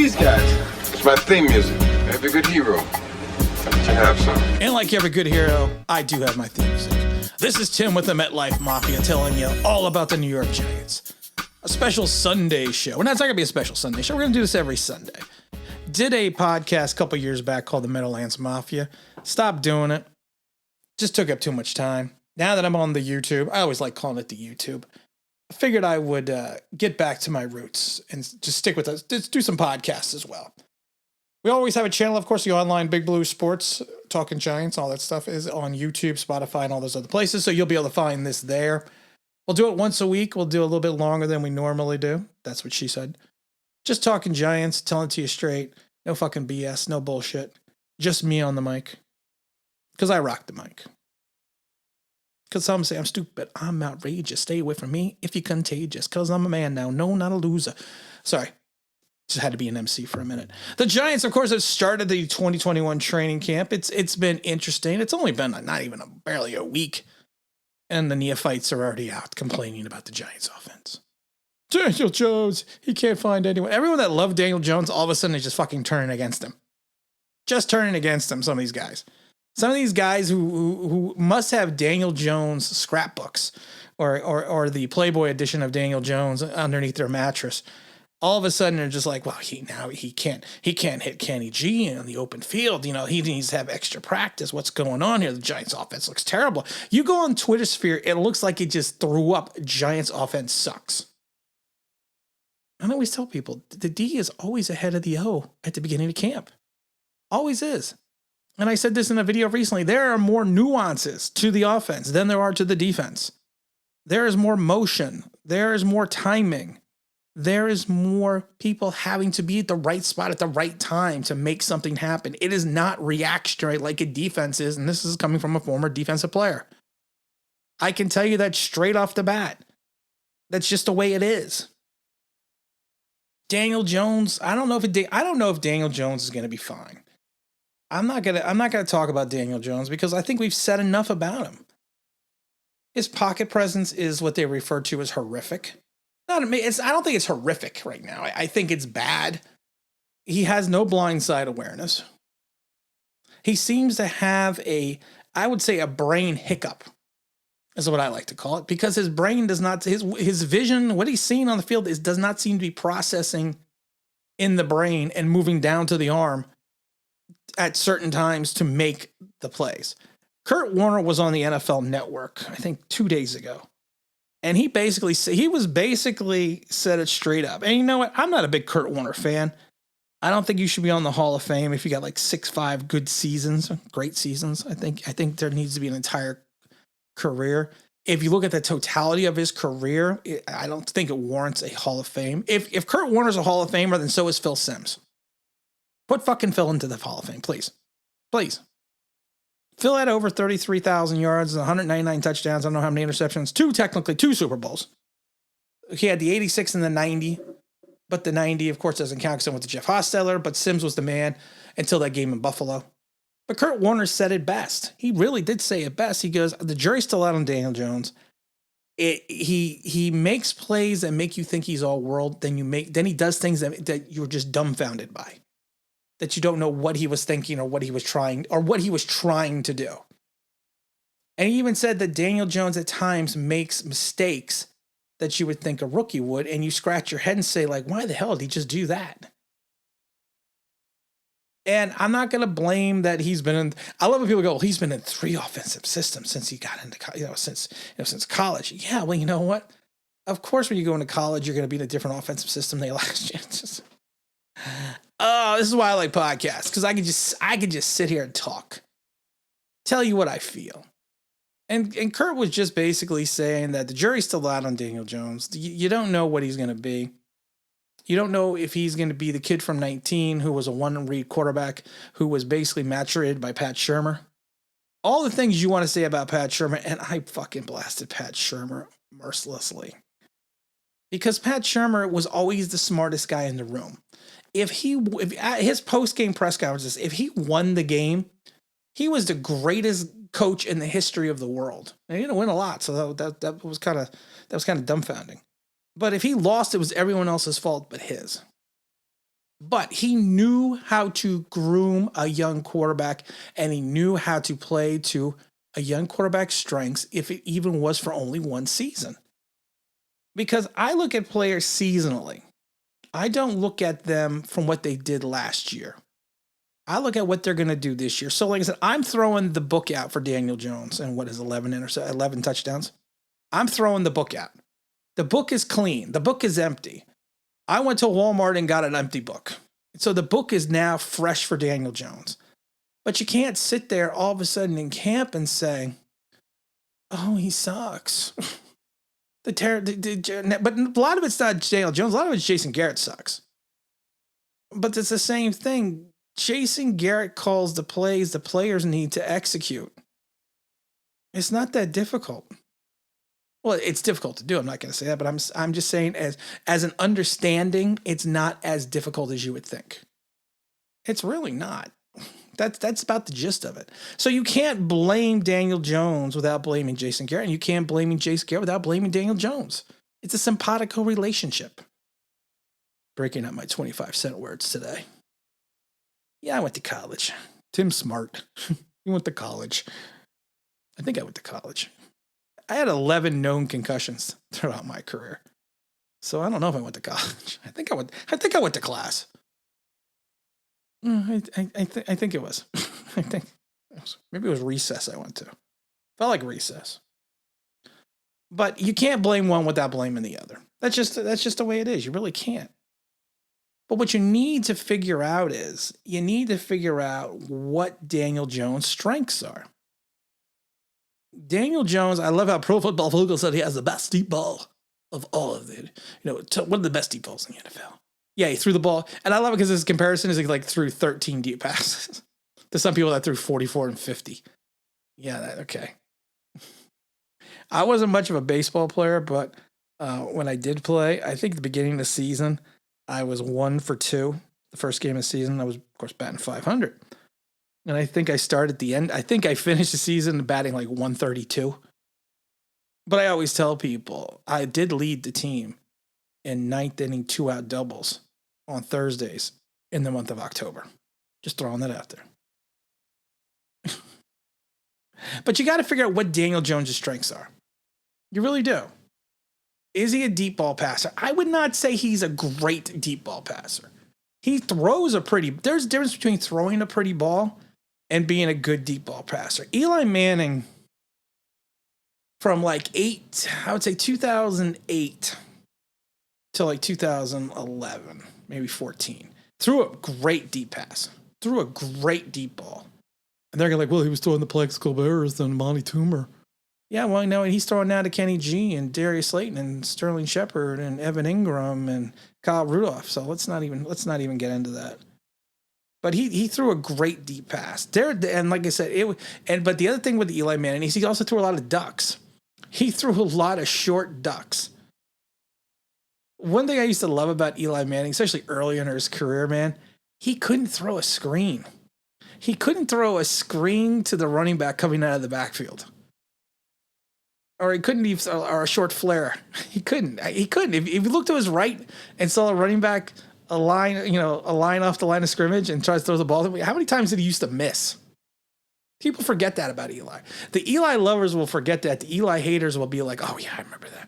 these guys. It's my theme music. Every good hero. I need to have some. And like every good hero, I do have my theme music. This is Tim with the Metlife Mafia telling you all about the New York Giants. A special Sunday show. Well, it's not going to be a special Sunday show. We're going to do this every Sunday. Did a podcast a couple years back called the Metlife Mafia. Stopped doing it. Just took up too much time. Now that I'm on the YouTube, I always like calling it the YouTube. I figured I would get back to my roots and just stick with us. Just do some podcasts as well. We always have a channel, of course, the online Big Blue Sports, Talking Giants, all that stuff is on YouTube, Spotify, and all those other places. So you'll be able to find this there. We'll do it once a week. We'll do a little bit longer than we normally do. That's what she said. Just talking Giants, telling it to you straight. No fucking BS, no bullshit. Just me on the mic. Because I rock the mic. Because some say I'm stupid. I'm outrageous. Stay away from me if you're contagious. Because I'm a man now. No, not a loser. Sorry. Just had to be an MC for a minute. The Giants, of course, have started the 2021 training camp. It's been interesting. It's only been not even barely a week. And the neophytes are already out complaining about the Giants offense. Daniel Jones, he can't find anyone. Everyone that loved Daniel Jones, all of a sudden is just fucking turning against him. Just turning against him, some of these guys. Some of these guys who must have Daniel Jones scrapbooks or the Playboy edition of Daniel Jones underneath their mattress. All of a sudden they're just like, well, he can't hit Kenny G in the open field. You know, he needs to have extra practice. What's going on here? The Giants offense looks terrible. You go on Twitter sphere, it looks like it just threw up. Giants offense sucks. I always tell people the D is always ahead of the O at the beginning of camp. Always is. And I said this in a video recently. There are more nuances to the offense than there are to the defense. There is more motion. There is more timing. There is more people having to be at the right spot at the right time to make something happen. It is not reactionary like a defense is, and this is coming from a former defensive player. I can tell you that straight off the bat. That's just the way it is. Daniel Jones, I don't know if Daniel Jones is going to be fine. I'm not gonna talk about Daniel Jones because I think we've said enough about him. His pocket presence is what they refer to as horrific. I don't think it's horrific right now. I think it's bad. He has no blindside awareness. He seems to have I would say a brain hiccup, is what I like to call it, because his brain does not, his vision, what he's seeing on the field does not seem to be processing in the brain and moving down to the arm at certain times to make the plays. Kurt Warner was on the NFL Network, I think 2 days ago. And he was basically said it straight up. And you know what? I'm not a big Kurt Warner fan. I don't think you should be on the Hall of Fame if you got like 6-5 good seasons, great seasons. I think there needs to be an entire career. If you look at the totality of his career, I don't think it warrants a Hall of Fame. If Kurt Warner's a Hall of Famer, then so is Phil Simms. Put fucking Phil into the Hall of Fame, please. Please. Phil had over 33,000 yards, 199 touchdowns. I don't know how many interceptions. Two Super Bowls. He had the 86 and the 90, but the 90, of course, doesn't count because it went to Jeff Hostetler, but Simms was the man until that game in Buffalo. But Kurt Warner said it best. He really did say it best. He goes, the jury's still out on Daniel Jones. He makes plays that make you think he's all world. Then he does things that you're just dumbfounded by. That you don't know what he was thinking or what he was trying to do. And he even said that Daniel Jones at times makes mistakes that you would think a rookie would, and you scratch your head and say, like, why the hell did he just do that? And I'm not going to blame that he's been in. I love when people go, well, he's been in 3 offensive systems since he got into, since college. Yeah, well, you know what? Of course, when you go into college, you're going to be in a different offensive system than last year. Oh, this is why I like podcasts, because I could just sit here and talk, tell you what I feel. And Kurt was just basically saying that the jury's still out on Daniel Jones. You don't know what he's going to be. You don't know if he's going to be the kid from 19 who was a one-read quarterback who was basically maturated by Pat Shurmur. All the things you want to say about Pat Shurmur, and I fucking blasted Pat Shurmur mercilessly. Because Pat Shurmur was always the smartest guy in the room. If his post-game press conferences, if he won the game, he was the greatest coach in the history of the world. And he didn't win a lot, so that was kind of dumbfounding. But if he lost, it was everyone else's fault but his. But he knew how to groom a young quarterback, and he knew how to play to a young quarterback's strengths if it even was for only one season. Because I look at players seasonally. I don't look at them from what they did last year. I look at what they're going to do this year. So like I said, I'm throwing the book out for Daniel Jones and what is 11 touchdowns. I'm throwing the book out. The book is clean. The book is empty. I went to Walmart and got an empty book. So the book is now fresh for Daniel Jones. But you can't sit there all of a sudden in camp and say, oh, he sucks. But a lot of it's not Daniel Jones. A lot of it's Jason Garrett sucks. But it's the same thing. Jason Garrett calls the plays the players need to execute. It's not that difficult. Well, it's difficult to do. I'm not going to say that, but I'm just saying as an understanding, it's not as difficult as you would think. It's really not. That's about the gist of it. So you can't blame Daniel Jones without blaming Jason Garrett, and you can't blame Jason Garrett without blaming Daniel Jones. It's a simpatico relationship. Breaking up my 25-cent words today. Yeah, I went to college. Tim's smart. He went to college. I think I went to college. I had 11 known concussions throughout my career. So I don't know if I went to college. I think I went to class. I think it was. Maybe it was recess I went to. Felt like recess. But you can't blame one without blaming the other. That's just the way it is. You really can't. But what you need to figure out is you need to figure out what Daniel Jones' strengths are. Daniel Jones, I love how Pro Football Focus said he has the best deep ball of all of the, one of the best deep balls in the NFL. Yeah, he threw the ball. And I love it because his comparison is like threw 13 deep passes to some people that threw 44 and 50. Yeah, okay. I wasn't much of a baseball player, but when I did play, I think at the beginning of the season, I was 1 for 2. The first game of the season, I was, of course, batting 500. And I think I started at the end. I think I finished the season batting like 132. But I always tell people I did lead the team in ninth inning 2-out doubles on Thursdays in the month of October. Just throwing that out there. But you got to figure out what Daniel Jones' strengths are. You really do. Is he a deep ball passer? I would not say he's a great deep ball passer. He throws there's a difference between throwing a pretty ball and being a good deep ball passer. Eli Manning, from like 2008 to like 2011, maybe 14, threw a great deep pass, threw a great deep ball. And they're like, well, he was throwing the plexical barriers than Monty Toomer. Yeah, well, no, and he's throwing now to Kenny G and Darius Slayton and Sterling Shepard and Evan Ingram and Kyle Rudolph. So let's not even get into that. But he threw a great deep pass there, and like I said, but the other thing with Eli Manning is he also threw a lot of ducks. He threw a lot of short ducks. One thing I used to love about Eli Manning, especially early in his career, man, he couldn't throw a screen. He couldn't throw a screen to the running back coming out of the backfield. Or he couldn't even, or a short flare. He couldn't. If you looked to his right and saw a running back a line off the line of scrimmage and tries to throw the ball, how many times did he used to miss? People forget that about Eli. The Eli lovers will forget that. The Eli haters will be like, oh yeah, I remember that.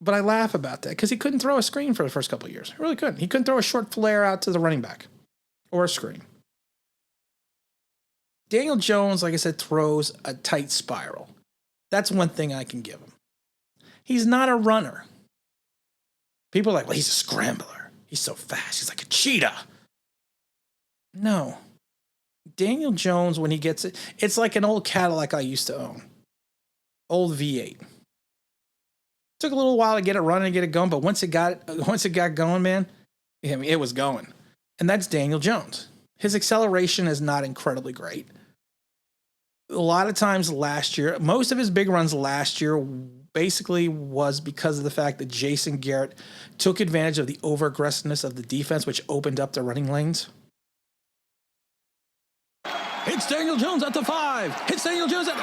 But I laugh about that because he couldn't throw a screen for the first couple of years. He really couldn't. He couldn't throw a short flare out to the running back or a screen. Daniel Jones, like I said, throws a tight spiral. That's one thing I can give him. He's not a runner. People are like, well, he's a scrambler. He's so fast. He's like a cheetah. No. Daniel Jones, when he gets it, it's like an old Cadillac I used to own. Old V8. Took a little while to get it running and get it going, but once it got going, man, I mean, it was going. And that's Daniel Jones. His acceleration is not incredibly great. A lot of times last year, most of his big runs last year basically was because of the fact that Jason Garrett took advantage of the over-aggressiveness of the defense, which opened up the running lanes. It's Daniel Jones at the 5. It's Daniel Jones at